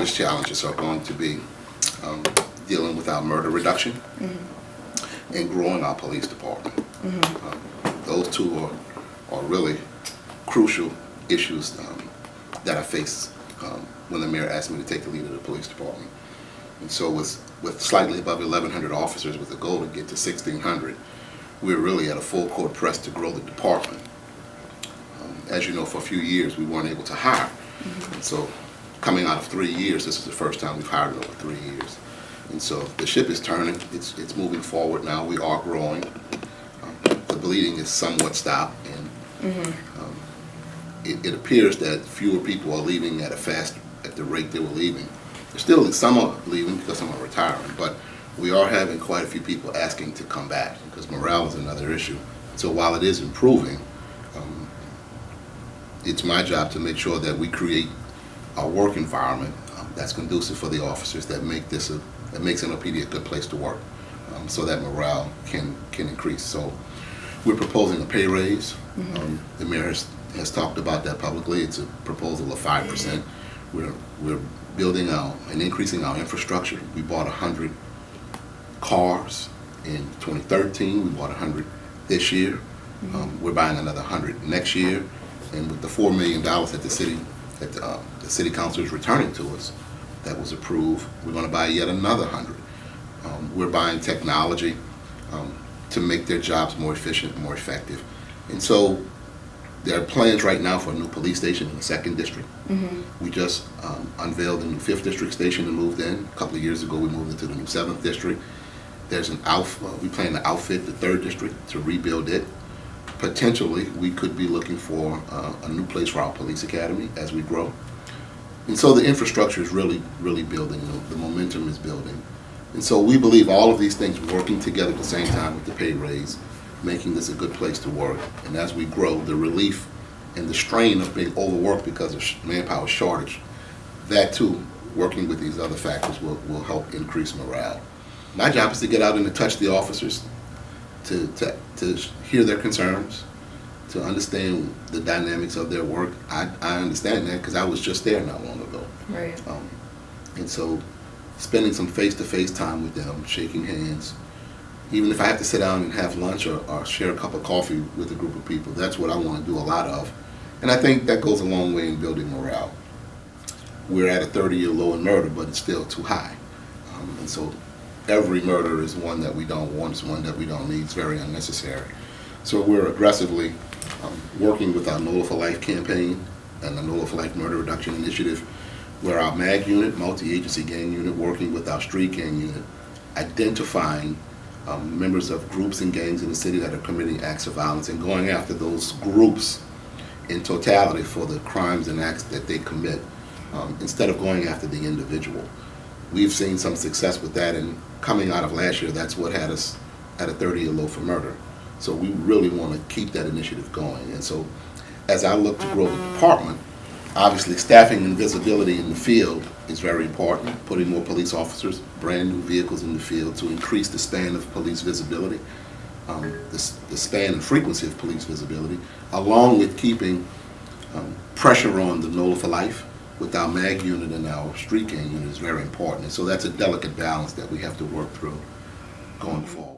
largest challenges are going to be dealing with our murder reduction and growing our police department. Those two are really crucial issues that I face when the mayor asked me to take the lead of the police department. And so with slightly above 1,100 officers with a goal to get to 1,600, we're really at a full court press to grow the department. As you know, for a few years we weren't able to hire. And so coming out of 3 years, this is the first time we've hired in over 3 years. And so the ship is turning, it's moving forward now, we are growing. The bleeding is somewhat stopped, and it appears that fewer people are leaving at the rate they were leaving. There's still some are leaving because some are retiring, but we are having quite a few people asking to come back because morale is another issue. So while it is improving, it's my job to make sure that we create a work environment that's conducive for the officers, that makes NOPD a good place to work, so that morale can increase. So we're proposing a pay raise. The mayor has talked about that publicly. It's a proposal of 5%. We're building out and increasing our infrastructure. We bought 100 cars in 2013. We bought 100 this year. We're buying another 100 next year. And with the $4 million that the city council is returning to us, that was approved, we're going to buy yet another 100. We're buying technology to make their jobs more efficient and more effective. And so there are plans right now for a new police station in the 2nd district. We just unveiled a new 5th district station and moved in. A couple of years ago we moved into the new 7th district. There's we plan to outfit the 3rd district to rebuild it. Potentially we could be looking for a new place for our police academy as we grow. And so the infrastructure is really building, the momentum is building. And so we believe all of these things working together at the same time with the pay raise, making this a good place to work. And as we grow, the relief and the strain of being overworked because of manpower shortage, that too, working with these other factors will help increase morale. My job is to get out and to touch the officers, to hear their concerns, to understand the dynamics of their work. I understand that because I was just there not long ago. Right. And so spending some face-to-face time with them, shaking hands, even if I have to sit down and have lunch or share a cup of coffee with a group of people, that's what I want to do a lot of. And I think that goes a long way in building morale. We're at a 30-year low in murder, but it's still too high. And so every murder is one that we don't want, it's one that we don't need, it's very unnecessary. So we're aggressively working with our NOLA for Life campaign and the NOLA for Life Murder Reduction Initiative, where our MAG unit, multi-agency gang unit, working with our street gang unit, identifying members of groups and gangs in the city that are committing acts of violence and going after those groups in totality for the crimes and acts that they commit, instead of going after the individual. We've seen some success with that, and coming out of last year, that's what had us at a 30-year low for murder. So we really want to keep that initiative going. And so as I look to grow the department, obviously staffing and visibility in the field is very important. Putting more police officers, brand new vehicles in the field to increase the span of police visibility, the span and frequency of police visibility, along with keeping pressure on the NOLA for Life with our MAG unit and our street gang unit is very important. And so that's a delicate balance that we have to work through going forward.